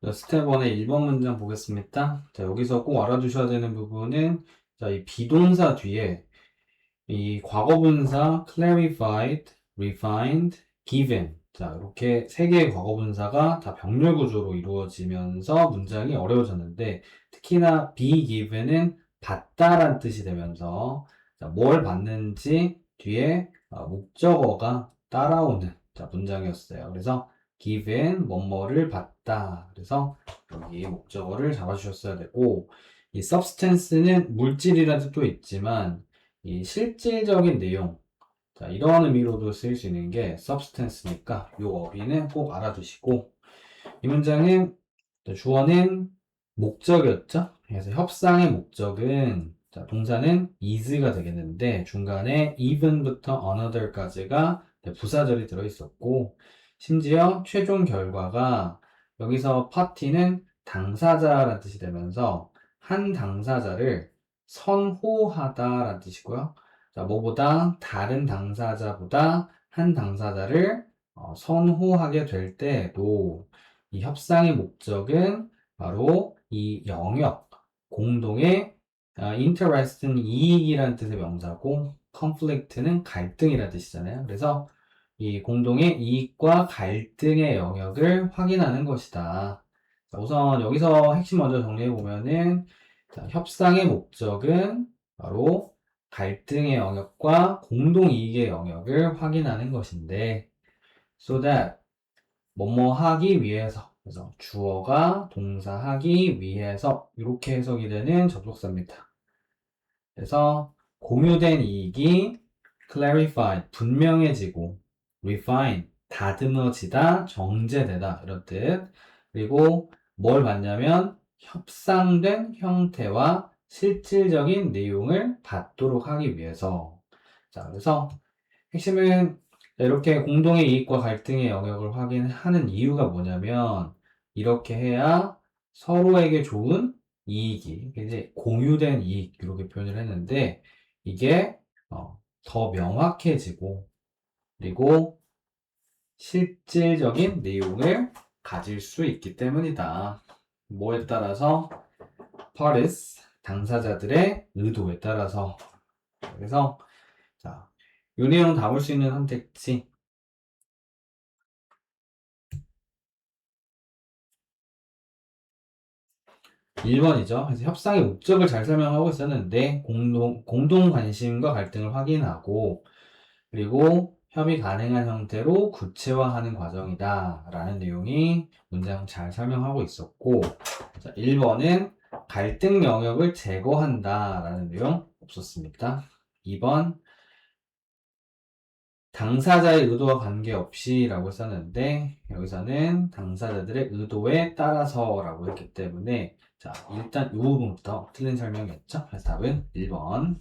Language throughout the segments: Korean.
자, 스텝 1의 1번 문장 보겠습니다. 자, 여기서 꼭 알아두셔야 되는 부분은 자, 이 비동사 뒤에 이 과거분사 clarified, refined, given 자, 이렇게 세 개의 과거분사가 다 병렬 구조로 이루어지면서 문장이 어려워졌는데 특히나 be given은 받다란 뜻이 되면서 자, 뭘 받는지 뒤에 목적어가 따라오는 자, 문장이었어요. 그래서 given 뭐뭐를 받다. 그래서 여기 목적어를 잡아주셨어야 되고 이 substance는 물질이라는 뜻도 있지만 이 실질적인 내용 자, 이런 의미로도 쓰일 수 있는 게 substance니까 이 어휘는 꼭 알아두시고 이 문장은 주어는 목적이었죠. 그래서 협상의 목적은 자, 동사는 is가 되겠는데 중간에 even부터 another까지가 부사절이 들어있었고 심지어 최종 결과가 여기서 파티는 당사자라는 뜻이 되면서 한 당사자를 선호하다라는 뜻이고요. 자, 뭐보다 다른 당사자보다 한 당사자를 선호하게 될 때도 이 협상의 목적은 바로 이 영역, 공동의 interest는 이익이라는 뜻의 명사고 conflict는 갈등이라는 뜻이잖아요. 그래서 이 공동의 이익과 갈등의 영역을 확인하는 것이다. 자, 우선 여기서 핵심 먼저 정리해 보면은 협상의 목적은 바로 갈등의 영역과 공동 이익의 영역을 확인하는 것인데 so that 뭐뭐 하기 위해서 그래서 주어가 동사 하기 위해서 이렇게 해석이 되는 접속사입니다. 그래서 공유된 이익이 clarified 분명해지고 refine 다듬어지다 정제되다 이런 뜻 그리고 뭘 받냐면 협상된 형태와 실질적인 내용을 받도록 하기 위해서 자 그래서 핵심은 이렇게 공동의 이익과 갈등의 영역을 확인하는 이유가 뭐냐면 이렇게 해야 서로에게 좋은 이익이 이제 공유된 이익 이렇게 표현을 했는데 이게 더 명확해지고 그리고 실질적인 내용을 가질 수 있기 때문이다. 뭐에 따라서 parties 당사자들의 의도에 따라서 그래서 자, 요 내용 담을 수 있는 선택지 1번이죠. 그래서 협상의 목적을 잘 설명하고 있었는데 공동 관심과 갈등을 확인하고 그리고 협의 가능한 형태로 구체화하는 과정이다 라는 내용이 문장 잘 설명하고 있었고 자, 1번은 갈등 영역을 제거한다 라는 내용 없었습니다. 2번 당사자의 의도와 관계없이 라고 썼는데 여기서는 당사자들의 의도에 따라서 라고 했기 때문에 자 일단 이 부분부터 틀린 설명이었죠. 그래서 답은 1번.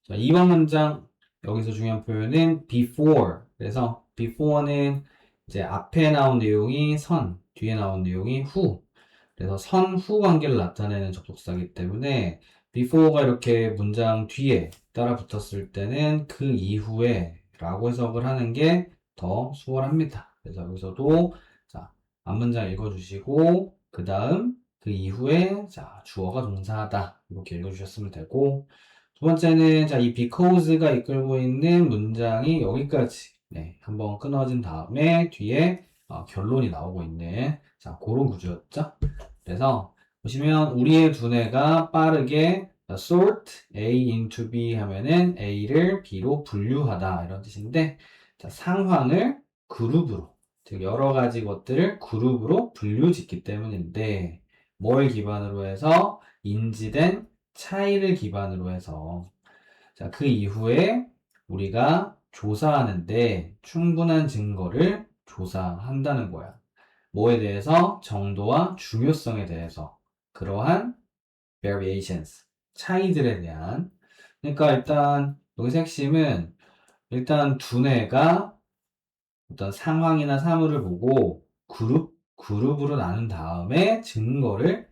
자 2번 문장 여기서 중요한 표현은 before 그래서 before는 이제 앞에 나온 내용이 선 뒤에 나온 내용이 후 그래서 선후 관계를 나타내는 접속사이기 때문에 before가 이렇게 문장 뒤에 따라 붙었을 때는 그 이후에 라고 해석을 하는 게 더 수월합니다. 그래서 여기서도 자, 앞문장 읽어주시고 그 다음 그 이후에 자, 주어가 동사하다 이렇게 읽어주셨으면 되고 두 번째는 자, 이 because가 이끌고 있는 문장이 여기까지 네, 한번 끊어진 다음에 뒤에 결론이 나오고 있는 자, 그런 구조였죠. 그래서 보시면 우리의 두뇌가 빠르게 sort A into B 하면은 A를 B로 분류하다 이런 뜻인데 자, 상황을 그룹으로 즉 여러 가지 것들을 그룹으로 분류짓기 때문인데 뭘 기반으로 해서 인지된 차이를 기반으로 해서 자, 그 이후에 우리가 조사하는데 충분한 증거를 조사한다는 거야. 뭐에 대해서? 정도와 중요성에 대해서. 그러한 variations, 차이들에 대한. 그러니까 일단 여기서 핵심은 일단 두뇌가 어떤 상황이나 사물을 보고 그룹 그룹으로 나눈 다음에 증거를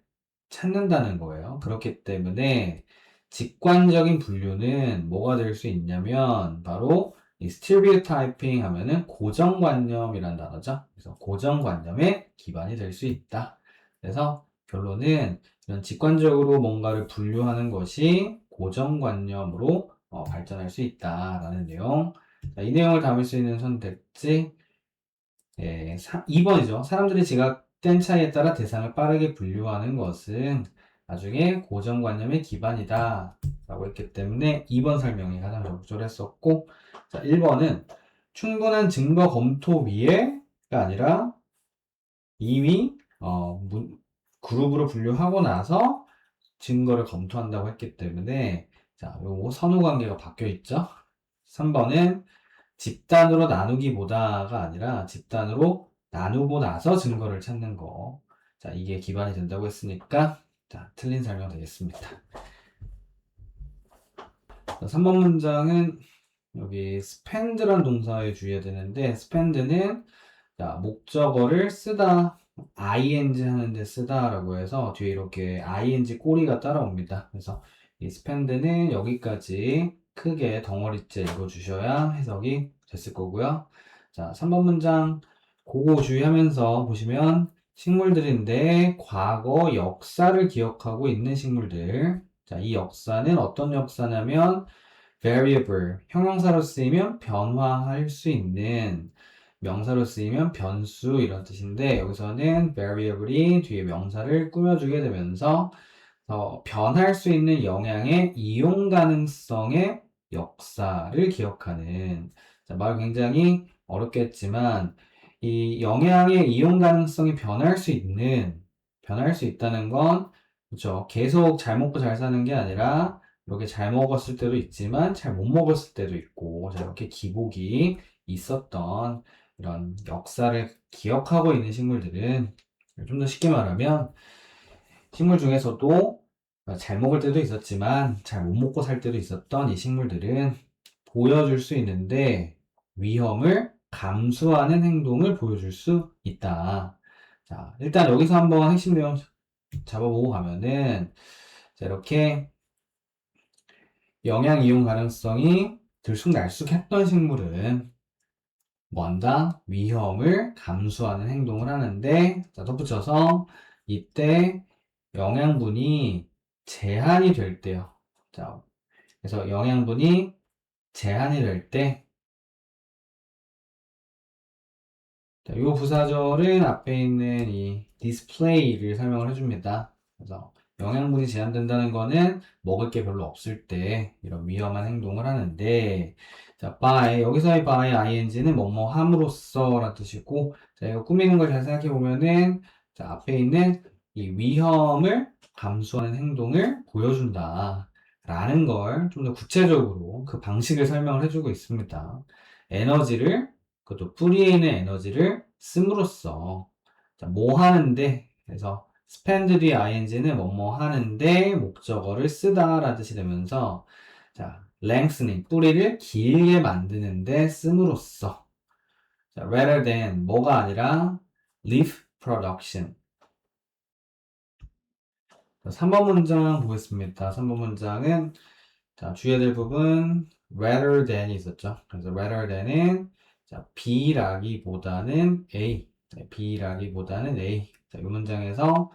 찾는다는 거예요. 그렇기 때문에 직관적인 분류는 뭐가 될 수 있냐면 바로 이 스티리오타이핑 하면은 고정관념이란 단어죠. 그래서 고정관념의 기반이 될 수 있다. 그래서 결론은 이런 직관적으로 뭔가를 분류하는 것이 고정관념으로 발전할 수 있다라는 내용. 자, 이 내용을 담을 수 있는 선택지 2번이죠. 사람들이 지각된 차이에 따라 대상을 빠르게 분류하는 것은 나중에 고정관념의 기반이다 라고 했기 때문에 2번 설명이 가장 적절했었고, 자, 1번은 충분한 증거 검토 위에가 아니라 이미 그룹으로 분류하고 나서 증거를 검토한다고 했기 때문에, 자, 요거 선후 관계가 바뀌어 있죠. 3번은 집단으로 나누기보다가 아니라 집단으로 나누고 나서 증거를 찾는 거. 자, 이게 기반이 된다고 했으니까, 자, 틀린 설명 되겠습니다. 자, 3번 문장은 여기 spend란 동사에 주의해야 되는데, spend는 자, 목적어를 쓰다, ing 하는데 쓰다라고 해서 뒤에 이렇게 ing 꼬리가 따라옵니다. 그래서 이 spend는 여기까지 크게 덩어리째 읽어주셔야 해석이 됐을 거고요. 자, 3번 문장 그거 주의하면서 보시면 식물들인데 과거 역사를 기억하고 있는 식물들. 자, 이 역사는 어떤 역사냐면 variable, 형용사로 쓰이면 변화할 수 있는, 명사로 쓰이면 변수 이런 뜻인데 여기서는 variable이 뒤에 명사를 꾸며주게 되면서 변할 수 있는 영향의 이용 가능성의 역사를 기억하는, 자, 말 굉장히 어렵겠지만 이 영향의 이용 가능성이 변할 수 있다는 건 그렇죠. 계속 잘 먹고 잘 사는 게 아니라 이렇게 잘 먹었을 때도 있지만 잘 못 먹었을 때도 있고, 자, 이렇게 기복이 있었던 이런 역사를 기억하고 있는 식물들은 좀 더 쉽게 말하면 식물 중에서도 잘 먹을 때도 있었지만 잘 못 먹고 살 때도 있었던 이 식물들은 보여줄 수 있는데 위험을 감수하는 행동을 보여줄 수 있다. 자, 일단 여기서 한번 핵심 내용 잡아보고 가면은 자, 이렇게 영양 이용 가능성이 들쑥날쑥했던 식물은 뭔가 위험을 감수하는 행동을 하는데, 자, 덧붙여서 이때 영양분이 제한이 될 때요. 자, 그래서 영양분이 제한이 될 때, 자, 이 부사절은 앞에 있는 이 display를 설명을 해줍니다. 그래서 영양분이 제한된다는 거는 먹을 게 별로 없을 때 이런 위험한 행동을 하는데, 자, by, 여기서의 by ing는 뭐뭐 함으로써 라는 뜻이고, 자, 이거 꾸미는 걸 잘 생각해 보면은, 자, 앞에 있는 이 위험을 감수하는 행동을 보여준다 라는 걸 좀 더 구체적으로 그 방식을 설명을 해주고 있습니다. 에너지를, 그것도 뿌리에 있는 에너지를 씀으로써, 자, 뭐 하는데, 그래서 spend 뒤 ing는 뭐뭐 하는데 목적어를 쓰다 라는 뜻이 되면서, 자, lengthening, 뿌리를 길게 만드는데 씀으로써, 자, rather than, 뭐가 아니라 leaf production. 자, 3번 문장 보겠습니다. 3번 문장은 자, 주의해야 될 부분 rather than이 있었죠. 그래서 rather than은 자, B라기보다는 A, 네, B라기보다는 A. 자, 이 문장에서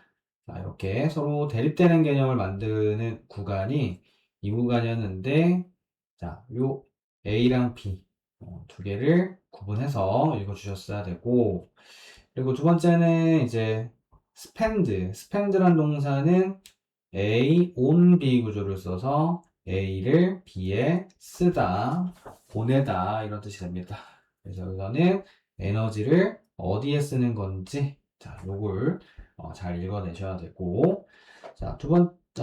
자, 이렇게 서로 대립되는 개념을 만드는 구간이 이 구간이었는데, 자, 요 A랑 B 두 개를 구분해서 읽어주셨어야 되고, 그리고 두 번째는 이제 spend란 동사는 A on B 구조를 써서 A를 B에 쓰다, 보내다 이런 뜻이 됩니다. 그래서 여기서는 에너지를 어디에 쓰는 건지 자, 요걸 잘 읽어내셔야 되고, 자,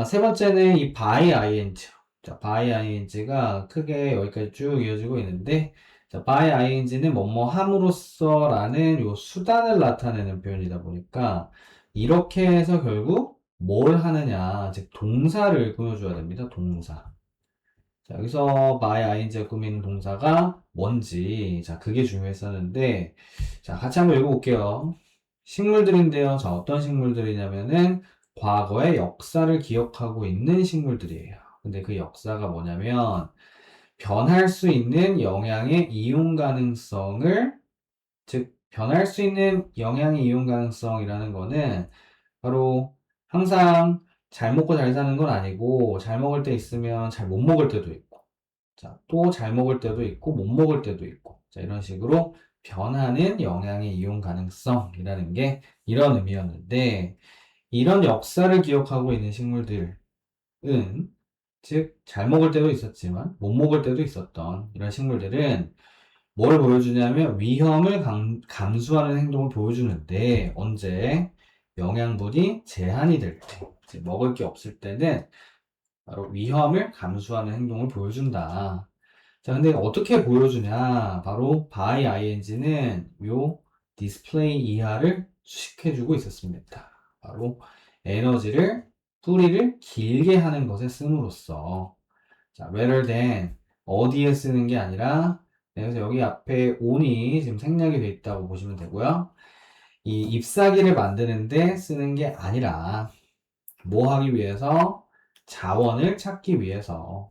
세 번째는 이 by ing. 자, by ing가 크게 여기까지 쭉 이어지고 있는데, 자, by ing는 뭐뭐 함으로써 라는 요 수단을 나타내는 표현이다 보니까 이렇게 해서 결국 뭘 하느냐, 즉 동사를 꾸며줘야 됩니다. 동사. 자, 여기서 by ing가 꾸미는 동사가 뭔지, 자, 그게 중요했었는데, 자, 같이 한번 읽어볼게요. 식물들인데요. 자, 어떤 식물들이냐면은 과거의 역사를 기억하고 있는 식물들이에요. 근데 그 역사가 뭐냐면 변할 수 있는 영양의 이용 가능성을, 즉 변할 수 있는 영양의 이용 가능성이라는 거는 바로 항상 잘 먹고 잘 사는 건 아니고 잘 먹을 때 있으면 잘 못 먹을 때도 있고, 자, 또 잘 먹을 때도 있고 못 먹을 때도 있고, 자, 이런 식으로 변하는 영양의 이용 가능성이라는 게 이런 의미였는데, 이런 역사를 기억하고 있는 식물들은, 즉 잘 먹을 때도 있었지만 못 먹을 때도 있었던 이런 식물들은 뭘 보여주냐면 위험을 감수하는 행동을 보여주는데, 언제? 영양분이 제한이 될 때, 즉 먹을 게 없을 때는 바로 위험을 감수하는 행동을 보여준다. 자, 근데 어떻게 보여주냐? 바로 by ing는 요 display 이하를 수식해주고 있었습니다. 바로 에너지를, 뿌리를 길게 하는 것에 씀으로써. 자, rather than 어디에 쓰는 게 아니라, 네, 그래서 여기 앞에 on이 지금 생략이 돼 있다고 보시면 되고요. 이 잎사귀를 만드는데 쓰는 게 아니라 뭐 하기 위해서? 자원을 찾기 위해서.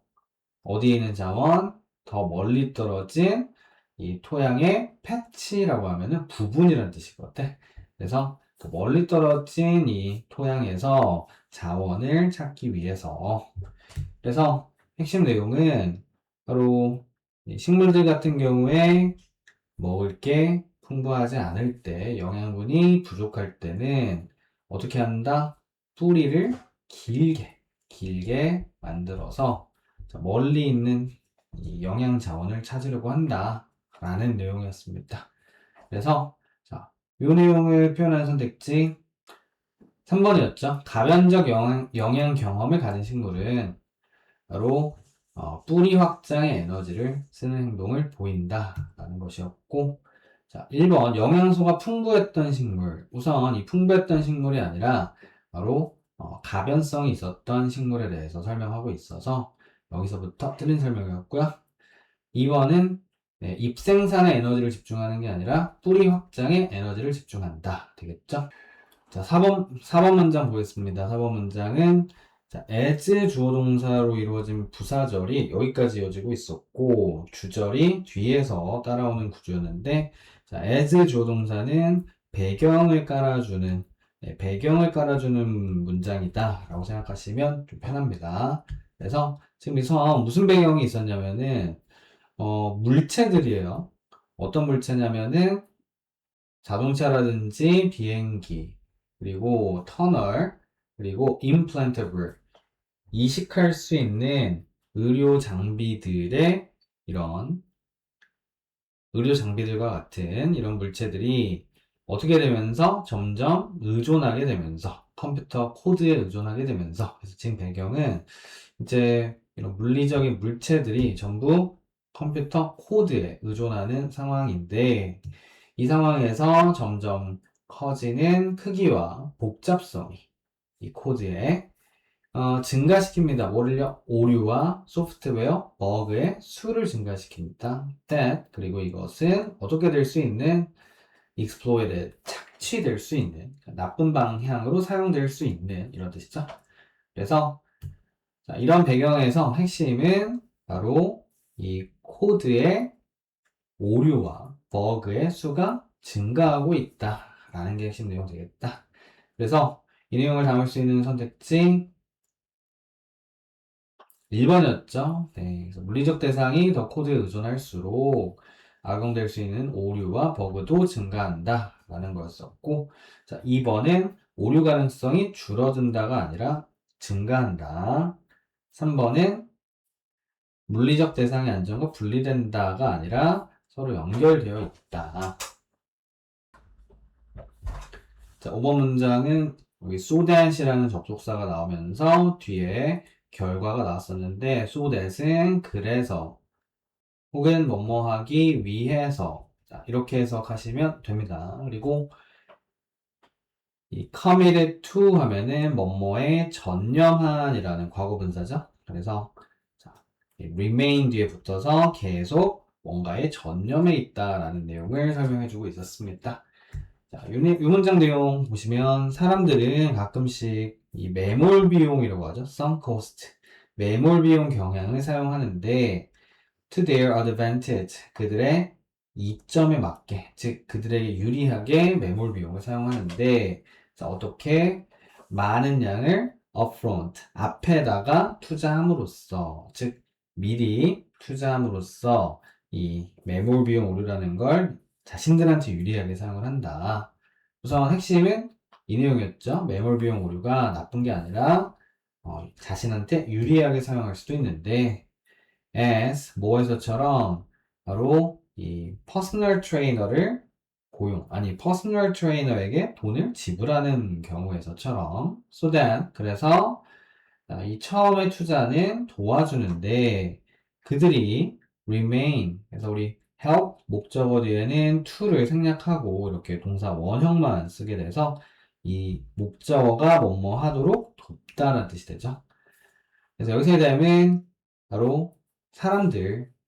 어디에 있는 자원? 더 멀리 떨어진 이 토양의 패치라고 하면은 부분이라는 뜻이거든. 그래서 더 멀리 떨어진 이 토양에서 자원을 찾기 위해서. 그래서 핵심 내용은 바로 이 식물들 같은 경우에 먹을 게 풍부하지 않을 때, 영양분이 부족할 때는 어떻게 한다? 뿌리를 길게 만들어서 멀리 있는 이 영양 자원을 찾으려고 한다 라는 내용이었습니다. 그래서 자, 이 내용을 표현한 선택지 3번이었죠. 가변적 영양 경험을 가진 식물은 바로 뿌리 확장의 에너지를 쓰는 행동을 보인다 라는 것이었고, 자, 1번 영양소가 풍부했던 식물. 우선 이 풍부했던 식물이 아니라 바로 가변성이 있었던 식물에 대해서 설명하고 있어서 여기서부터 틀린 설명이었고요. 2번은 잎 생산에 에너지를 집중하는 게 아니라 뿌리 확장에 에너지를 집중한다 되겠죠. 자, 4번 문장 보겠습니다. 4번 문장은 자, as 주어 동사로 이루어진 부사절이 여기까지 이어지고 있었고, 주절이 뒤에서 따라오는 구조였는데, 자, as 주어 동사는 배경을 깔아주는, 배경을 깔아주는 문장이다 라고 생각하시면 좀 편합니다. 그래서 지금 여기서 무슨 배경이 있었냐면은 물체들이에요. 어떤 물체냐면은 자동차라든지 비행기, 그리고 터널, 그리고 implantable, 이식할 수 있는 의료 장비들의 이런 의료 장비들과 같은 이런 물체들이 어떻게 되면서 점점 의존하게 되면서 컴퓨터 코드에 의존하게 되면서, 그래서 지금 배경은 이제 이런 물리적인 물체들이 전부 컴퓨터 코드에 의존하는 상황인데, 이 상황에서 점점 커지는 크기와 복잡성이 이 코드에 증가시킵니다. 뭐를요? 오류와 소프트웨어, 버그의 수를 증가시킵니다. that, 그리고 이것은 어떻게 될 수 있는 exploited, 착취될 수 있는, 나쁜 방향으로 사용될 수 있는 이런 뜻이죠. 그래서 자, 이런 배경에서 핵심은 바로 이 코드의 오류와 버그의 수가 증가하고 있다라는 게 핵심 내용 되겠다. 그래서 이 내용을 담을 수 있는 선택지 1번이었죠. 네, 그래서 물리적 대상이 더 코드에 의존할수록 악용될 수 있는 오류와 버그도 증가한다 라는 거였었고, 자, 2번은 오류 가능성이 줄어든다가 아니라 증가한다. 3번은 물리적 대상의 안전과 분리된다가 아니라 서로 연결되어 있다. 자, 5번 문장은 여기 so that이라는 접속사가 나오면서 뒤에 결과가 나왔었는데, so that은 그래서 혹은 뭐뭐 하기 위해서, 자, 이렇게 해석하시면 됩니다. 그리고 이 committed to 하면은 뭐뭐에 전념한이라는 과거분사죠. 그래서 자, remain 뒤에 붙어서 계속 뭔가에 전념해 있다라는 내용을 설명해주고 있었습니다. 자, 요 문장 내용 보시면 사람들은 가끔씩 이 매몰 비용이라고 하죠. sunk cost. 매몰 비용 경향을 사용하는데 to their advantage. 그들의 이점에 맞게, 즉 그들에게 유리하게 매몰 비용을 사용하는데 자, 어떻게 많은 양을 upfront, 앞에다가 투자함으로써, 즉 미리 투자함으로써 이 매몰 비용 오류라는 걸 자신들한테 유리하게 사용을 한다. 우선 핵심은 이 내용이었죠. 매몰 비용 오류가 나쁜 게 아니라 자신한테 유리하게 사용할 수도 있는데 as 뭐에서처럼 바로 이 퍼스널 트레이너를 퍼스널 트레이너에게 돈을 지불하는 경우에서처럼 so that 그래서 이 처음에 투자는 도와주는데 그들이 remain 그래서 우리 help 목적어 뒤에는 to를 생략하고 이렇게 동사 원형만 쓰게 돼서 이 목적어가 뭐뭐 하도록 돕다라는 뜻이 되죠. 그래서 여기서 되면 바로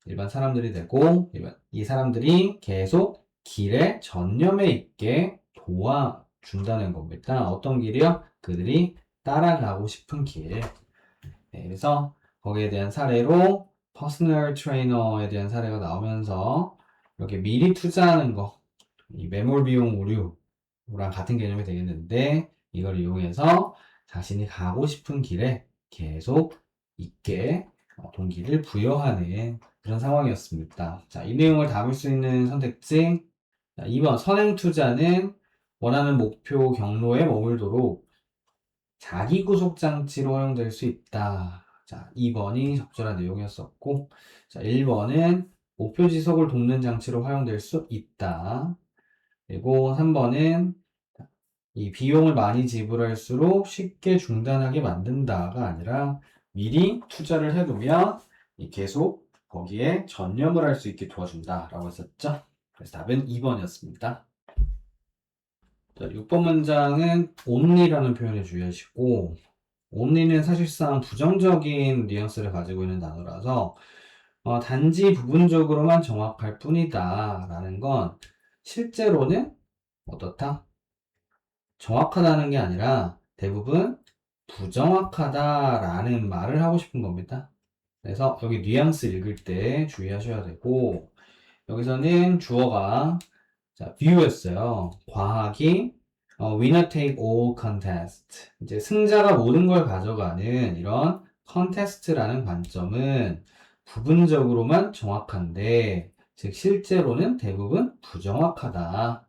일반 사람들이 되고, 이 사람들이 계속 길에 전념해 있게 도와준다는 겁니다. 어떤 길이요? 그들이 따라가고 싶은 길. 네, 그래서 거기에 대한 사례로 퍼스널 트레이너에 대한 사례가 나오면서 이렇게 미리 투자하는 거, 이 매몰 비용 오류랑 같은 개념이 되겠는데 이걸 이용해서 자신이 가고 싶은 길에 계속 있게 동기를 부여하는 그런 상황이었습니다. 자, 이 내용을 담을 수 있는 선택지 2번 선행 투자는 원하는 목표 경로에 머물도록 자기 구속 장치로 활용될 수 있다. 자, 2번이 적절한 내용이었었고 자, 1번은 목표 지속을 돕는 장치로 활용될 수 있다. 그리고 3번은 이 비용을 많이 지불할수록 쉽게 중단하게 만든다가 아니라 미리 투자를 해두면 계속 거기에 전념을 할 수 있게 도와준다라고 했었죠. 그래서 답은 2번이었습니다. 6번 문장은 only라는 표현에 주의하시고 only는 사실상 부정적인 뉘앙스를 가지고 있는 단어라서 단지 부분적으로만 정확할 뿐이다 라는 건 실제로는 어떻다? 정확하다는 게 아니라 대부분 부정확하다라는 말을 하고 싶은 겁니다. 그래서 여기 뉘앙스 읽을 때 주의하셔야 되고 여기서는 주어가 view였어요. 과학이 winner take all contest 이제 승자가 모든 걸 가져가는 이런 contest라는 관점은 부분적으로만 정확한데 즉 실제로는 대부분 부정확하다.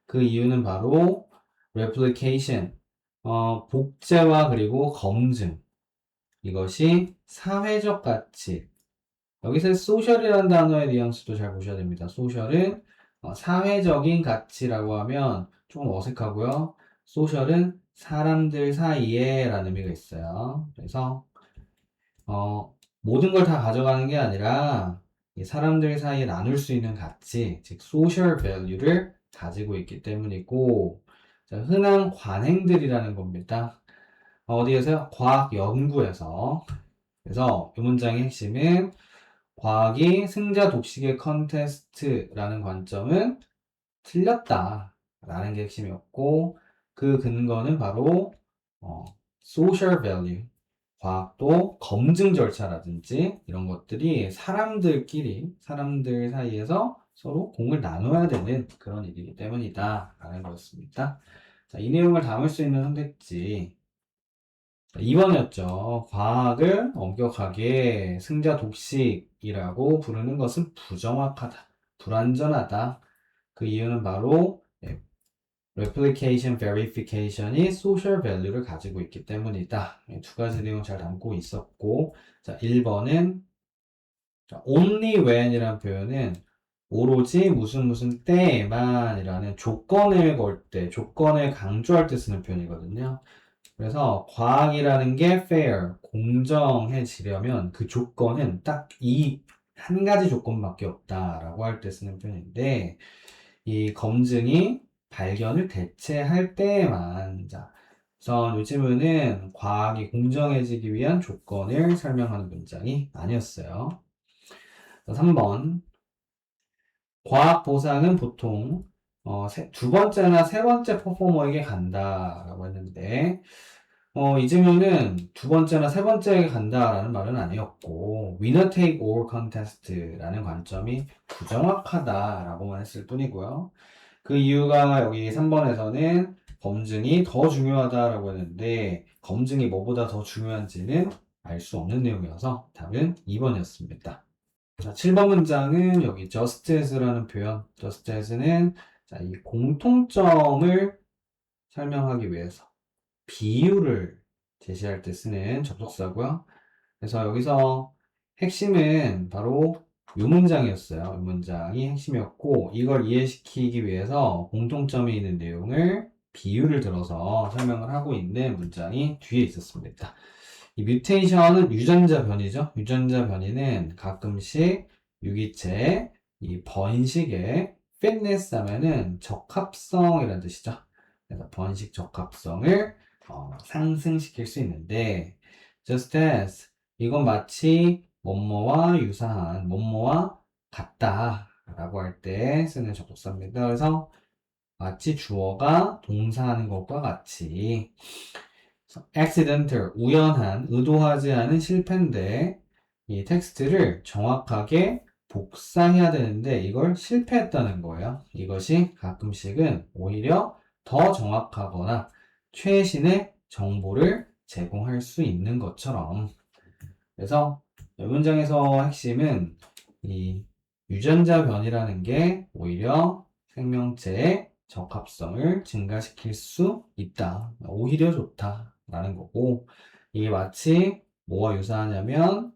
그 이유는 바로 replication, 복제와 그리고 검증. 이것이 사회적 가치. 여기서 social이라는 단어의 뉘앙스도 잘 보셔야 됩니다. social은 사회적인 가치라고 하면 좀 어색하고요. social은 사람들 사이에 라는 의미가 있어요. 그래서 모든 걸 다 가져가는 게 아니라 이 사람들 사이에 나눌 수 있는 가치, 즉 social value를 가지고 있기 때문이고 자, 흔한 관행들이라는 겁니다. 어디에서요? 과학 연구에서. 그래서 이 문장의 핵심은 과학이 승자 독식의 컨테스트라는 관점은 틀렸다라는 게 핵심이었고 그 근거는 바로 social value, 과학도 검증 절차라든지 이런 것들이 사람들 사이에서 서로 공을 나눠야 되는 그런 일이기 때문이다 라는 거였습니다. 자, 이 내용을 담을 수 있는 선택지 2번이었죠. 과학을 엄격하게 승자 독식이라고 부르는 것은 부정확하다, 불완전하다. 그 이유는 바로 replication, verification이 social value를 가지고 있기 때문이다. 두 가지 내용 잘 담고 있었고 자, 1번은 only when이라는 표현은 오로지 무슨 때에만이라는 조건을 걸 때, 조건을 강조할 때 쓰는 표현이거든요. 그래서 과학이라는 게 fair, 공정해지려면 그 조건은 딱 이 한 가지 조건밖에 없다라고 할 때 쓰는 표현인데 이 검증이 발견을 대체할 때에만 자, 우선 이 질문은 과학이 공정해지기 위한 조건을 설명하는 문장이 아니었어요. 3번 과학 보상은 보통 두 번째나 세 번째 퍼포머에게 간다라고 했는데, 이 질문은 두 번째나 세 번째에게 간다라는 말은 아니었고, winner take all contest라는 관점이 부정확하다라고만 했을 뿐이고요. 그 이유가 여기 3번에서는 검증이 더 중요하다라고 했는데, 검증이 뭐보다 더 중요한지는 알 수 없는 내용이어서 답은 2번이었습니다. 자, 7번 문장은 여기 just as라는 표현, just as는 자, 이 공통점을 설명하기 위해서 비유를 제시할 때 쓰는 접속사고요. 그래서 여기서 핵심은 바로 이 문장이었어요. 이 문장이 핵심이었고 이걸 이해시키기 위해서 공통점이 있는 내용을 비유를 들어서 설명을 하고 있는 문장이 뒤에 있었습니다. 이 뮤테이션은 유전자 변이죠. 유전자 변이는 가끔씩 유기체 이 번식의 fitness 하면은 적합성이라는 뜻이죠. 그래서 번식 적합성을 상승시킬 수 있는데 just as 이건 마치 뭐뭐와 유사한 뭐뭐와 같다 라고 할 때 쓰는 접속사입니다. 그래서 마치 주어가 동사하는 것과 같이 accidental, 우연한, 의도하지 않은 실패인데 이 텍스트를 정확하게 복사해야 되는데 이걸 실패했다는 거예요. 이것이 가끔씩은 오히려 더 정확하거나 최신의 정보를 제공할 수 있는 것처럼. 그래서 이 문장에서 핵심은 이 유전자 변이라는 게 오히려 생명체의 적합성을 증가시킬 수 있다. 오히려 좋다. 라는 거고, 이게 마치 뭐와 유사하냐면,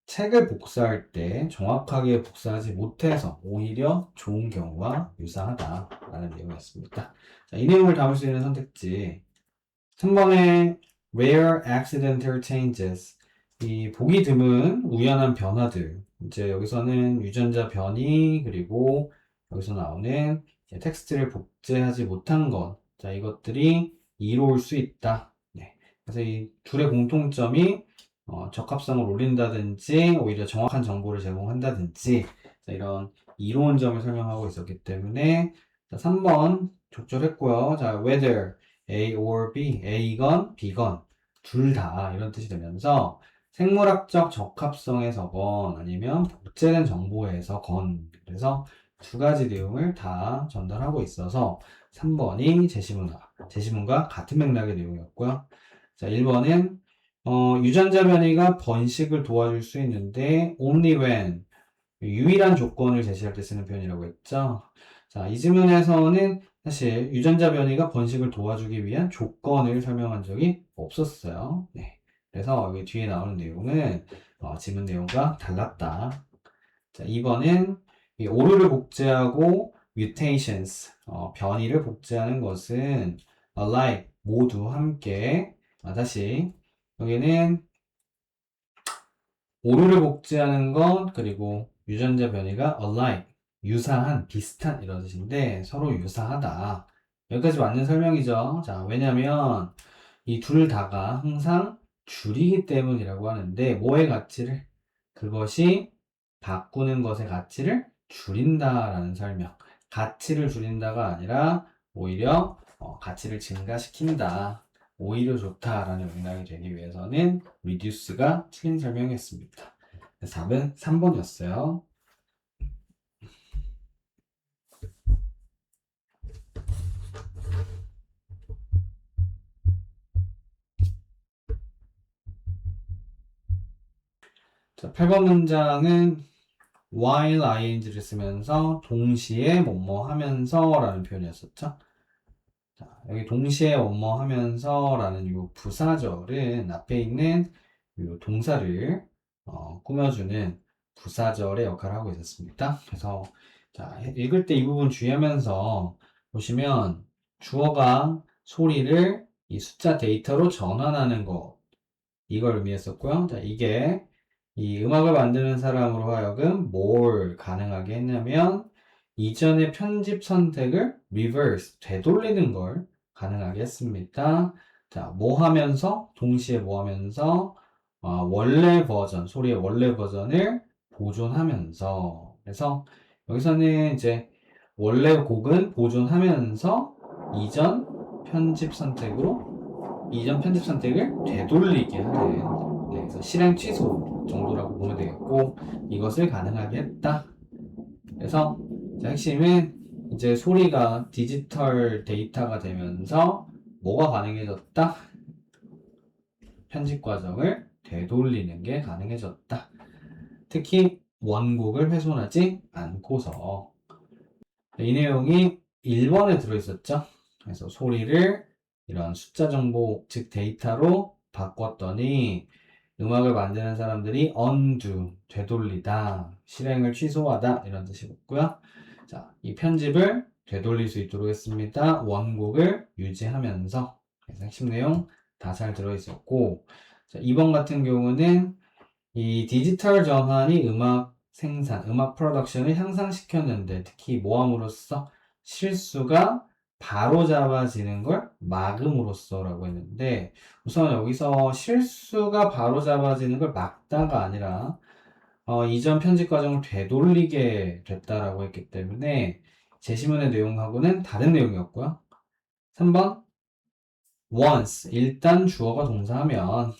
책을 복사할 때 정확하게 복사하지 못해서 오히려 좋은 경우와 유사하다라는 내용이었습니다. 자, 이 내용을 담을 수 있는 선택지. 3번에 rare accidental changes. 이 보기 드문 우연한 변화들. 이제 여기서는 유전자 변이, 그리고 여기서 나오는 텍스트를 복제하지 못한 것. 자, 이것들이 이로울 수 있다. 네. 그래서 이 둘의 공통점이 적합성을 올린다든지, 오히려 정확한 정보를 제공한다든지, 자, 이런 이로운 점을 설명하고 있었기 때문에, 자, 3번 적절했고요. 자, whether A or B, A건 B건 둘 다 이런 뜻이 되면서 생물학적 적합성에서건 아니면 복제된 정보에서건 그래서 두 가지 내용을 다 전달하고 있어서 3번이 제시문과 같은 맥락의 내용이었고요. 자, 1번은 유전자 변이가 번식을 도와줄 수 있는데 only when 유일한 조건을 제시할 때 쓰는 표현이라고 했죠. 자, 이 질문에서는 사실 유전자 변이가 번식을 도와주기 위한 조건을 설명한 적이 없었어요. 네. 그래서 여기 뒤에 나오는 내용은 지문 내용과 달랐다. 자, 2번은 이 오류를 복제하고 mutations, 변이를 복제하는 것은 alike, 모두 함께. 다시 여기는 오류를 복제하는 것, 그리고 유전자 변이가 alike, 유사한, 비슷한 이런 뜻인데 서로 유사하다. 여기까지 맞는 설명이죠. 자, 왜냐면 이 둘 다가 항상 줄이기 때문이라고 하는데 뭐의 가치를? 그것이 바꾸는 것의 가치를 줄인다라는 설명. 가치를 줄인다가 아니라 오히려 가치를 증가시킨다. 오히려 좋다라는 맥락이 되기 위해서는 reduce가 틀린 설명이었습니다. 답은 3번이었어요. 자, 8번 문장은 while ing를 쓰면서 동시에 뭐뭐 하면서 라는 표현이었었죠. 자, 여기 동시에 뭐뭐 하면서 라는 이 부사절은 앞에 있는 이 동사를 꾸며주는 부사절의 역할을 하고 있었습니다. 그래서 자, 읽을 때 이 부분 주의하면서 보시면 주어가 소리를 이 숫자 데이터로 전환하는 것 이걸 의미했었고요. 자, 이게 이 음악을 만드는 사람으로 하여금 뭘 가능하게 했냐면 이전의 편집 선택을 reverse, 되돌리는 걸 가능하게 했습니다. 자, 뭐 하면서, 동시에 뭐 하면서, 원래 버전, 소리의 원래 버전을 보존하면서. 그래서 여기서는 이제, 원래 곡은 보존하면서 이전 편집 선택을 되돌리게 하는, 네, 그래서 실행 취소 정도라고 보면 되겠고, 이것을 가능하게 했다. 그래서 핵심은 이제 소리가 디지털 데이터가 되면서 뭐가 가능해졌다? 편집 과정을 되돌리는 게 가능해졌다. 특히 원곡을 훼손하지 않고서. 이 내용이 1번에 들어있었죠. 그래서 소리를 이런 숫자 정보, 즉 데이터로 바꿨더니 음악을 만드는 사람들이 undo, 되돌리다, 실행을 취소하다 이런 뜻이 있고요. 자, 이 편집을 되돌릴 수 있도록 했습니다. 원곡을 유지하면서. 그래서 핵심 내용 다 잘 들어있었고, 자, 2번 같은 경우는 이 디지털 전환이 음악 생산, 음악 프로덕션을 향상시켰는데 특히 뭐함으로써 실수가 바로잡아지는 걸 막음으로써라고 했는데 우선 여기서 실수가 바로잡아지는 걸 막다가 아니라 이전 편집 과정을 되돌리게 됐다라고 했기 때문에 제시문의 내용하고는 다른 내용이었고요. 3번 once 일단 주어가 동사하면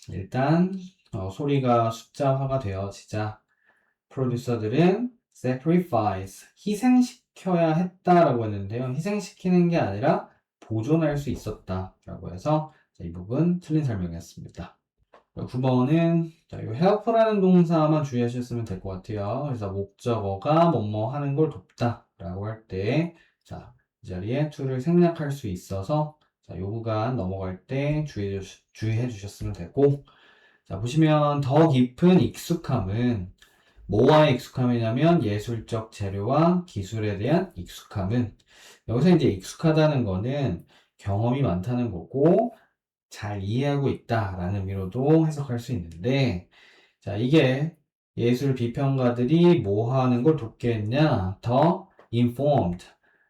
일단 소리가 숫자화가 되어지자 프로듀서들은 sacrifice 희생시켜야 했다라고 했는데요. 희생시키는 게 아니라 보존할 수 있었다 라고 해서 이 부분 틀린 설명이었습니다. 9번은 이 help라는 동사만 주의하셨으면 될 것 같아요. 그래서 목적어가 뭐뭐 하는 걸 돕다 라고 할 때 이 자리에 to를 생략할 수 있어서 이 구간 넘어갈 때 주의해 주셨으면 되고 자, 보시면 더 깊은 익숙함은 뭐와의 익숙함이냐면 예술적 재료와 기술에 대한 익숙함은 여기서 이제 익숙하다는 거는 경험이 많다는 거고 잘 이해하고 있다라는 의미로도 해석할 수 있는데 자, 이게 예술 비평가들이 뭐 하는 걸 돕겠냐? 더 informed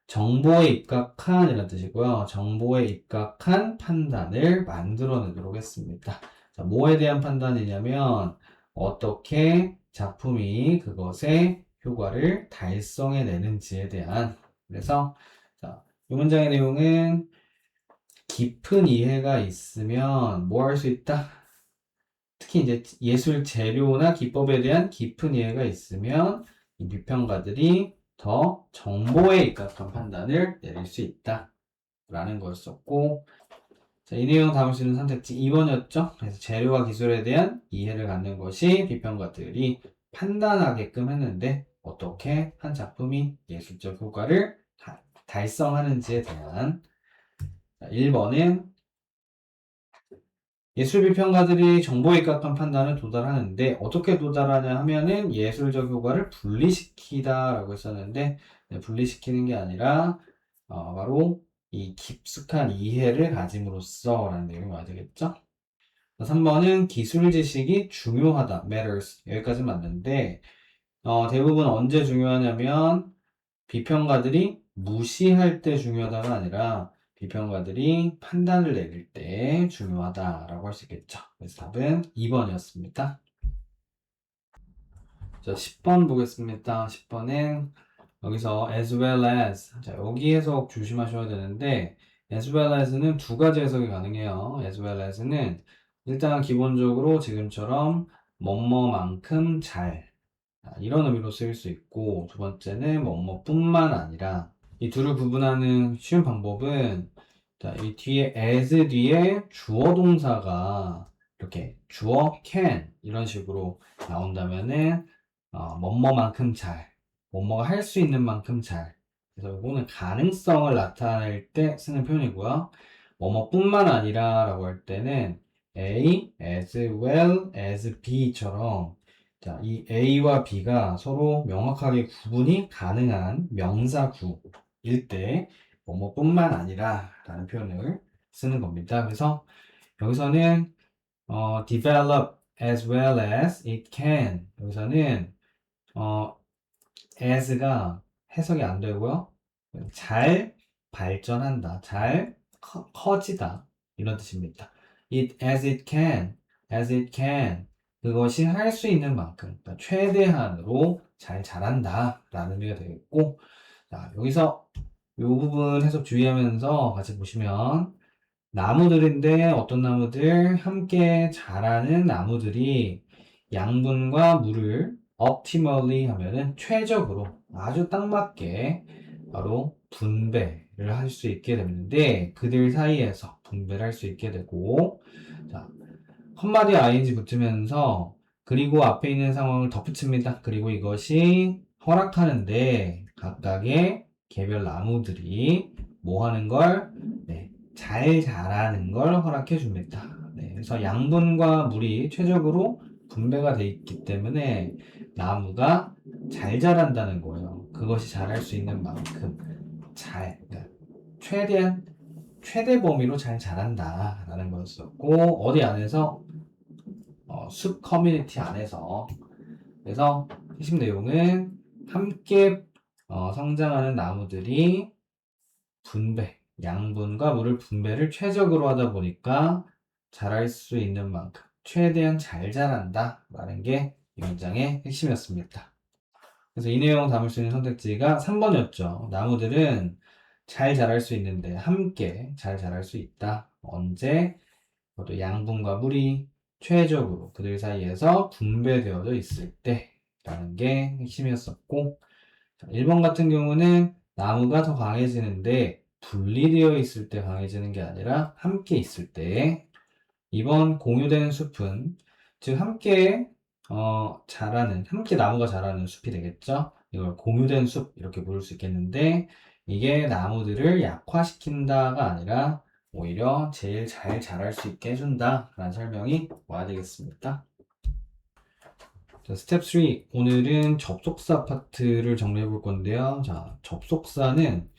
정보에 입각한 이라는 뜻이고요. 정보에 입각한 판단을 만들어내도록 했습니다. 자, 뭐에 대한 판단이냐면 어떻게 작품이 그것의 효과를 달성해내는지에 대한 그래서 자, 이 문장의 내용은 깊은 이해가 있으면 뭐 할 수 있다? 특히 이제 예술 재료나 기법에 대한 깊은 이해가 있으면 이 비평가들이 더 정보에 입각한 판단을 내릴 수 있다 라는 거였었고 자, 이 내용 담을 수 있는 선택지 2번이었죠. 그래서 재료와 기술에 대한 이해를 갖는 것이 비평가들이 판단하게끔 했는데 어떻게 한 작품이 예술적 효과를 달성하는지에 대한 1번은 예술비평가들이 정보에 입각한 판단을 도달하는데 어떻게 도달하냐 하면은 예술적 효과를 분리시키다 라고 했었는데 분리시키는 게 아니라 바로 이 깊숙한 이해를 가짐으로써 라는 내용이 와야 되겠죠? 3번은 기술 지식이 중요하다 matters 여기까지 맞는데 대부분 언제 중요하냐면 비평가들이 무시할 때 중요하다가 아니라 비평가들이 판단을 내릴 때 중요하다라고 할 수 있겠죠. 그래서 답은 2번이었습니다. 자, 10번 보겠습니다. 10번은 여기서 as well as 자, 여기 해석 조심하셔야 되는데 as well as는 두 가지 해석이 가능해요. as well as는 일단 기본적으로 지금처럼 뭐뭐만큼 잘 이런 의미로 쓰일 수 있고 두 번째는 뭐뭐뿐만 아니라 이 둘을 구분하는 쉬운 방법은 자, 이 뒤에 as 뒤에 주어 동사가 이렇게 주어 can 이런 식으로 나온다면은 뭐뭐만큼 잘 뭐뭐가 할 수 있는 만큼 잘 그래서 이거는 가능성을 나타낼 때 쓰는 표현이고요 뭐뭐뿐만 아니라 라고 할 때는 A as well as B처럼 자, 이 A와 B가 서로 명확하게 구분이 가능한 명사구일 때 뭐뭐뿐만 아니라 라는 표현을 쓰는 겁니다. 그래서 여기서는 develop as well as it can 여기서는 as가 해석이 안 되고요. 잘 발전한다. 잘 커지다. 이런 뜻입니다. as it can. 그것이 할 수 있는 만큼, 그러니까 최대한으로 잘 자란다. 라는 의미가 되겠고, 자, 여기서 이 부분 해석 주의하면서 같이 보시면 나무들인데 어떤 나무들? 함께 자라는 나무들이 양분과 물을 optimally 하면은 최적으로 아주 딱 맞게 바로 분배를 할 수 있게 되는데 그들 사이에서 분배를 할 수 있게 되고 자, 헛마디 ing 붙으면서 그리고 앞에 있는 상황을 덧붙입니다. 그리고 이것이 허락하는데 각각의 개별 나무들이 뭐 하는 걸? 네, 잘 자라는 걸 허락해 줍니다. 네, 그래서 양분과 물이 최적으로 분배가 돼 있기 때문에 나무가 잘 자란다는 거예요. 그것이 자랄 수 있는 만큼 그러니까 최대한 최대 범위로 잘 자란다라는 거였었고 어디 안에서 숲 커뮤니티 안에서 그래서 핵심 내용은 함께 성장하는 나무들이 양분과 물을 분배를 최적으로 하다 보니까 자랄 수 있는 만큼 최대한 잘 자란다 라는 게 이 문장의 핵심이었습니다. 그래서 이 내용 담을 수 있는 선택지가 3번이었죠. 나무들은 잘 자랄 수 있는데 함께 잘 자랄 수 있다. 언제? 또 양분과 물이 최적으로 그들 사이에서 분배되어져 있을 때라는 게 핵심이었었고 1번 같은 경우는 나무가 더 강해지는데 분리되어 있을 때 강해지는 게 아니라 함께 있을 때 2번 공유되는 숲은 즉 함께 함께 나무가 자라는 숲이 되겠죠. 이걸 공유된 숲 이렇게 부를 수 있겠는데 이게 나무들을 약화시킨다가 아니라 오히려 제일 잘 자랄 수 있게 해준다 라는 설명이 와야 되겠습니다. 자, 스텝 3 오늘은 접속사 파트를 정리해 볼 건데요. 자, 접속사는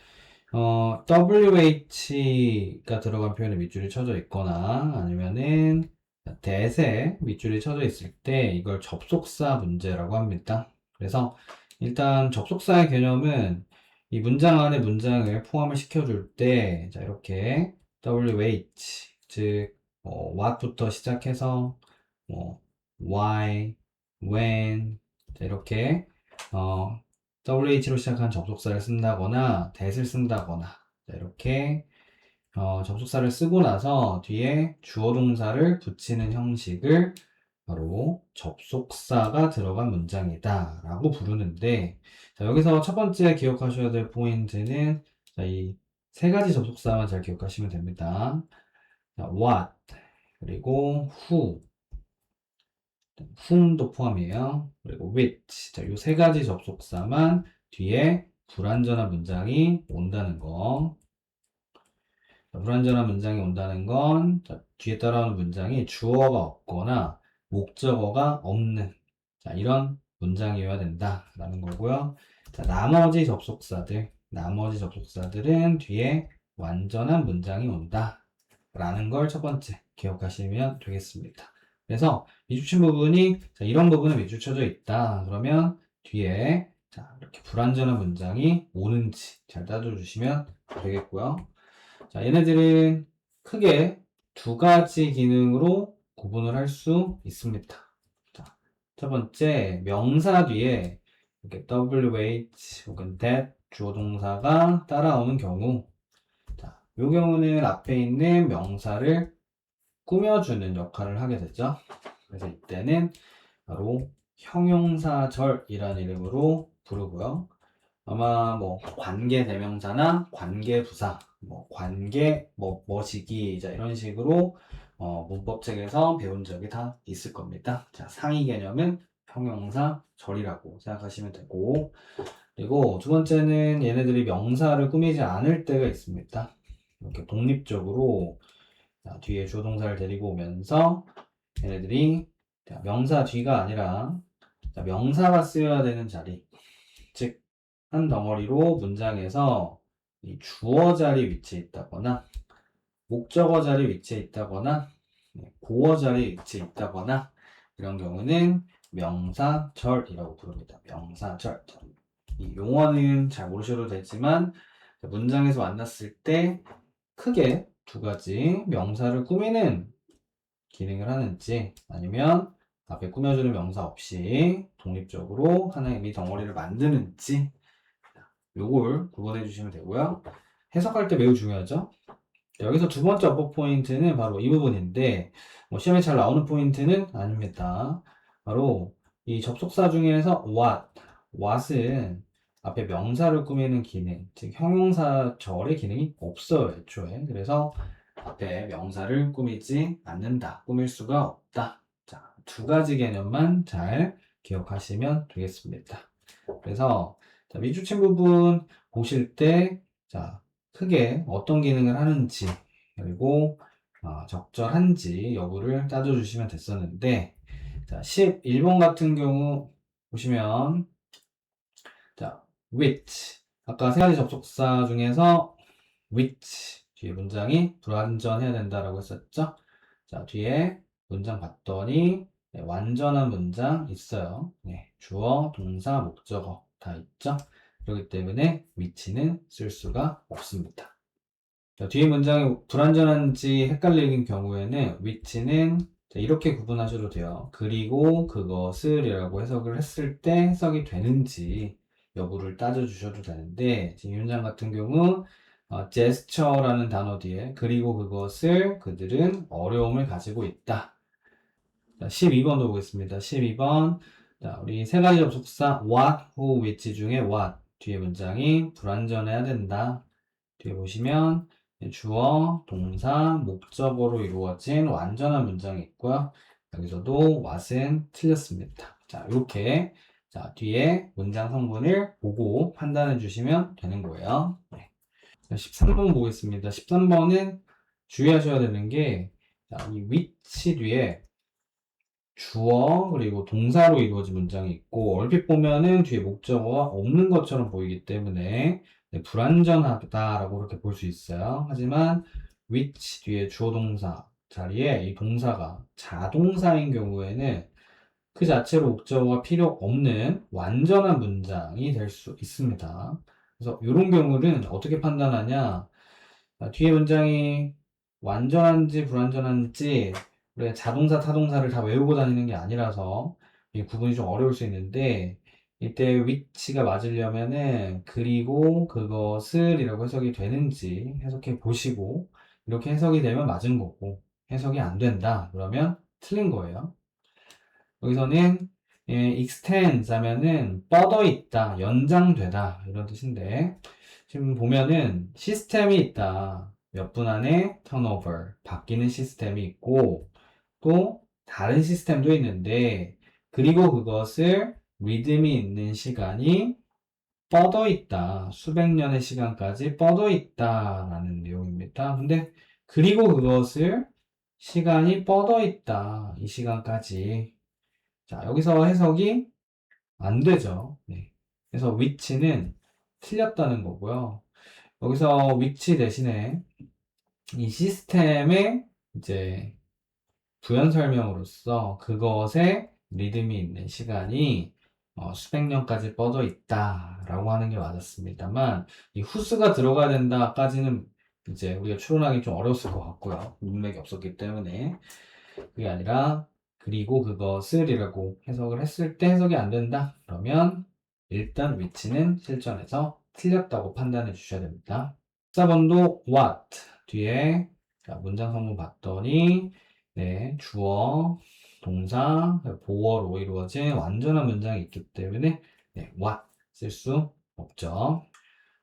WH가 들어간 표현에 밑줄이 쳐져 있거나 아니면은 that에 밑줄이 쳐져 있을 때 이걸 접속사 문제라고 합니다. 그래서 일단 접속사의 개념은 이 문장 안에 문장을 포함을 시켜줄 때 자, 이렇게 WH 즉 what부터 시작해서 뭐 why, when 자, 이렇게 WH로 시작한 접속사를 쓴다거나 that을 쓴다거나 자, 이렇게 접속사를 쓰고 나서 뒤에 주어 동사를 붙이는 형식을 바로 접속사가 들어간 문장이다 라고 부르는데 자, 여기서 첫 번째 기억하셔야 될 포인트는 이 세 가지 접속사만 잘 기억하시면 됩니다. 자, what 그리고 whom도 포함이에요. 그리고 which 자, 이 세 가지 접속사만 뒤에 불완전한 문장이 온다는 거. 불완전한 문장이 온다는 건 뒤에 따라오는 문장이 주어가 없거나 목적어가 없는 이런 문장이어야 된다라는 거고요. 자, 나머지 접속사들은 뒤에 완전한 문장이 온다라는 걸 첫 번째 기억하시면 되겠습니다. 그래서 미주친 부분이 이런 부분은 밑줄 쳐져 있다. 그러면 뒤에 이렇게 불완전한 문장이 오는지 잘 따져주시면 되겠고요. 자, 얘네들은 크게 두 가지 기능으로 구분을 할 수 있습니다. 자, 첫 번째, 명사 뒤에 이렇게 WH 혹은 that 주어 동사가 따라오는 경우, 자, 이 경우는 앞에 있는 명사를 꾸며주는 역할을 하게 되죠. 그래서 이때는 바로 형용사절이라는 이름으로 부르고요. 아마 뭐 관계 대명사나 관계 부사, 뭐 관계 뭐시기 이런 식으로 문법책에서 배운 적이 다 있을 겁니다. 자, 상위 개념은 형용사 절이라고 생각하시면 되고 그리고 두 번째는 얘네들이 명사를 꾸미지 않을 때가 있습니다. 이렇게 독립적으로 뒤에 주어 동사를 데리고 오면서 얘네들이 명사 뒤가 아니라 명사가 쓰여야 되는 자리 즉 한 덩어리로 문장에서 이 주어 자리 위치에 있다거나 목적어 자리 위치에 있다거나 보어 자리 위치에 있다거나 이런 경우는 명사절이라고 부릅니다. 명사절. 이 용어는 잘 모르셔도 되지만 문장에서 만났을 때 크게 두 가지 명사를 꾸미는 기능을 하는지 아니면 앞에 꾸며주는 명사 없이 독립적으로 하나의 덩어리를 만드는지 요걸 구분해 주시면 되고요. 해석할 때 매우 중요하죠. 여기서 두 번째 어법 포인트는 바로 이 부분인데, 뭐 시험에 잘 나오는 포인트는 아닙니다. 바로 이 접속사 중에서 what은 앞에 명사를 꾸미는 기능, 즉 형용사절의 기능이 없어요, 애초에. 그래서 앞에 명사를 꾸미지 않는다, 꾸밀 수가 없다. 자, 두 가지 개념만 잘 기억하시면 되겠습니다. 그래서 자, 미주침 부분 보실 때, 자, 크게 어떤 기능을 하는지, 그리고 적절한지 여부를 따져주시면 됐었는데, 자, 11번 같은 경우 보시면, 자, which. 아까 세 가지 접속사 중에서 which 뒤에 문장이 불완전해야 된다라고 했었죠? 자, 뒤에 문장 봤더니 네, 완전한 문장 있어요. 네, 주어, 동사, 목적어 다 있죠? 그렇기 때문에 which는 쓸 수가 없습니다. 자, 뒤에 문장이 불완전한지 헷갈리는 경우에는 which는 이렇게 구분하셔도 돼요. 그리고 그것을 이라고 해석을 했을 때 해석이 되는지 여부를 따져주셔도 되는데, 지금 이 문장 같은 경우 gesture라는 단어 뒤에 그리고 그것을 그들은 어려움을 가지고 있다. 자, 12번도 보겠습니다. 12번. 자, 우리 세 가지 접속사 what, who, which 중에 what 뒤에 문장이 불완전해야 된다. 뒤에 보시면 주어, 동사, 목적어로 이루어진 완전한 문장이 있고요. 여기서도 what은 틀렸습니다. 자, 이렇게 자, 뒤에 문장 성분을 보고 판단해 주시면 되는 거예요. 네. 13번 보겠습니다. 13번은 주의하셔야 되는 게, 자, 이 which 뒤에 주어 그리고 동사로 이루어진 문장이 있고, 얼핏 보면은 뒤에 목적어가 없는 것처럼 보이기 때문에 네, 불완전하다라고 그렇게 볼 수 있어요. 하지만 which 뒤에 주어 동사 자리에 이 동사가 자동사인 경우에는 그 자체로 목적어가 필요 없는 완전한 문장이 될 수 있습니다. 그래서 이런 경우는 어떻게 판단하냐? 뒤에 문장이 완전한지 불완전한지 우리가 자동사, 타동사를 다 외우고 다니는 게 아니라서 이 구분이 좀 어려울 수 있는데, 이때 which가 맞으려면은 그리고 그것을 이라고 해석이 되는지 해석해 보시고, 이렇게 해석이 되면 맞은 거고 해석이 안 된다 그러면 틀린 거예요. 여기서는 extends 하면은 뻗어 있다, 연장되다 이런 뜻인데, 지금 보면은 시스템이 있다. 몇 분 안에 턴오버, 바뀌는 시스템이 있고, 또 다른 시스템도 있는데, 그리고 그것을 리듬이 있는 시간이 뻗어 있다. 수백 년의 시간까지 뻗어 있다라는 내용입니다. 근데 그리고 그것을 시간이 뻗어 있다. 이 시간까지. 자, 여기서 해석이 안 되죠. 네. 그래서 which는 틀렸다는 거고요. 여기서 위치 대신에 이 시스템의 이제 부연 설명으로서 그것에 리듬이 있는 시간이 수백 년까지 뻗어 있다라고 하는 게 맞았습니다만, 이 후스가 들어가야 된다까지는 이제 우리가 추론하기 좀 어려웠을 것 같고요. 문맥이 없었기 때문에. 그게 아니라 그리고 그것을 이라고 해석을 했을 때 해석이 안 된다 그러면 일단 위치는 실전에서 틀렸다고 판단해 주셔야 됩니다. 14번도 what 뒤에 자, 문장 성분 봤더니 네, 주어, 동사, 보어로 이루어진 완전한 문장이 있기 때문에 네, what 쓸 수 없죠.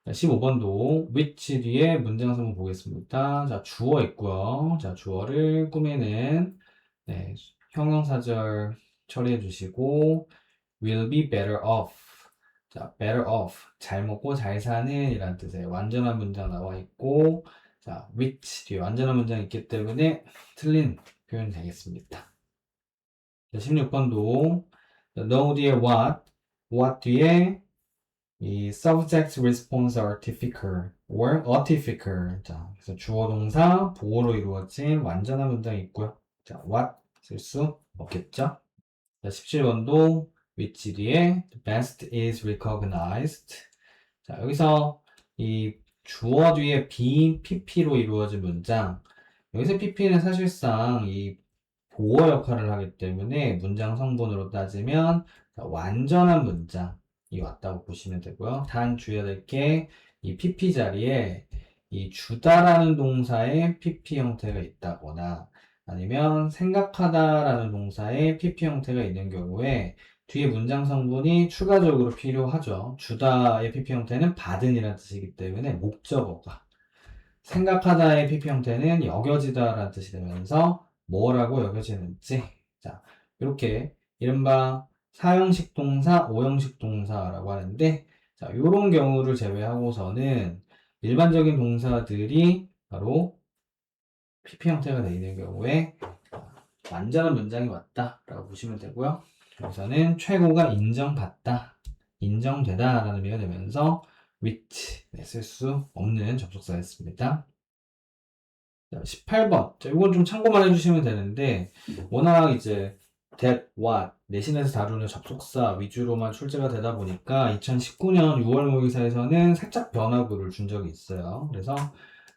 15번도 which 뒤에 문장 성분 보겠습니다. 자, 주어 있고요. 자, 주어를 꾸미는 네, 형용사절 처리해 주시고 will be better off. 자, better off. 잘 먹고 잘 사는 이란 뜻의 완전한 문장 나와 있고, 자, which 뒤에 완전한 문장이 있기 때문에 틀린 표현이 되겠습니다. 자, 16번도 no 뒤에 what 뒤에 이 subject response artificial or artificial. 자, 그래서 주어 동사 보어로 이루어진 완전한 문장이 있고요. 자, what 쓸 수 없겠죠? 자, 17번도 which 뒤에 the best is recognized. 자, 여기서 이 주어 뒤에 be, pp로 이루어진 문장. 여기서 pp는 사실상 이 보어 역할을 하기 때문에 문장 성분으로 따지면 완전한 문장. 왔다고 보시면 되고요. 단 주의해야 될 게 이 PP 자리에 이 주다라는 동사의 PP 형태가 있다거나 아니면 생각하다라는 동사의 PP 형태가 있는 경우에 뒤에 문장 성분이 추가적으로 필요하죠. 주다의 PP 형태는 받은이라는 뜻이기 때문에 목적어가, 생각하다의 PP 형태는 여겨지다라는 뜻이 되면서 뭐라고 여겨지는지, 자, 이렇게 이른바 사형식 동사, 오형식 동사라고 하는데, 자, 요런 경우를 제외하고서는 일반적인 동사들이 바로 PP 형태가 되어 있는 경우에 완전한 문장이 왔다라고 보시면 되고요. 여기서는 최고가 인정받다, 인정되다 라는 의미가 되면서 which 쓸 수 없는 접속사였습니다. 18번. 자, 이건 좀 참고만 해주시면 되는데, 워낙 이제 that, what, 내신에서 다루는 접속사 위주로만 출제가 되다 보니까 2019년 6월 모의사에서는 살짝 변화구를 준 적이 있어요. 그래서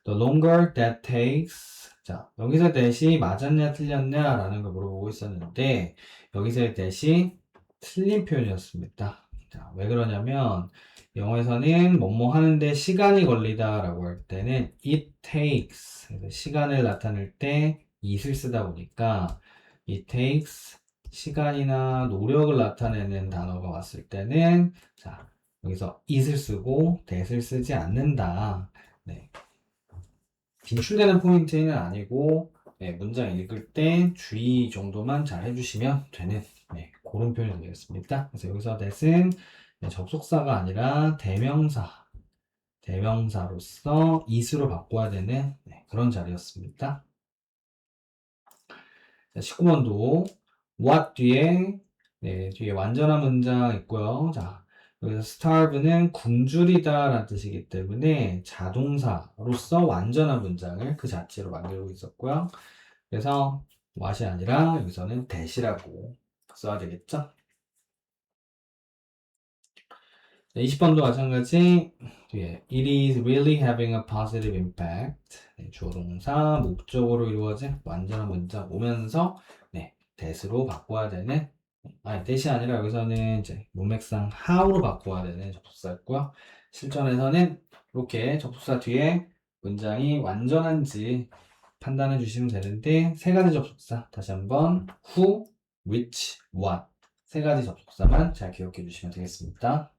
the longer that takes. 자, 여기서 that이 맞았냐 틀렸냐 라는 걸 물어보고 있었는데, 여기서의 that이 틀린 표현이었습니다. 자, 왜 그러냐면 영어에서는 뭐뭐 하는데 시간이 걸리다 라고 할 때는 it takes, 그래서 시간을 나타낼 때 it을 쓰다 보니까 it takes, 시간이나 노력을 나타내는 단어가 왔을 때는 자, 여기서 it을 쓰고 that을 쓰지 않는다. 네. 빈출되는 포인트는 아니고 네, 문장 읽을 때 주의 정도만 잘 해주시면 되는 네, 그런 표현이 되겠습니다. 그래서 여기서 that은 네, 접속사가 아니라 대명사로서 it으로 바꿔야 되는 네, 그런 자리였습니다. 자, 19번도 what 뒤에 네, 뒤에 완전한 문장 있고요. 자, 여기서 starve는 굶주리다 라는 뜻이기 때문에 자동사로서 완전한 문장을 그 자체로 만들고 있었고요. 그래서 what이 아니라 여기서는 that이라고 써야 되겠죠? 네, 20번도 마찬가지 뒤에 it is really having a positive impact. 네, 주어 동사 목적으로 이루어진 완전한 문장 오면서 네, that으로 바꿔야 되는 아니 that이 아니라 여기서는 이제 문맥상 how로 바꿔야 되는 접속사였고요. 실전에서는 이렇게 접속사 뒤에 문장이 완전한지 판단해 주시면 되는데 세 가지 접속사 다시 한번 who, which, what 세 가지 접속사만 잘 기억해 주시면 되겠습니다.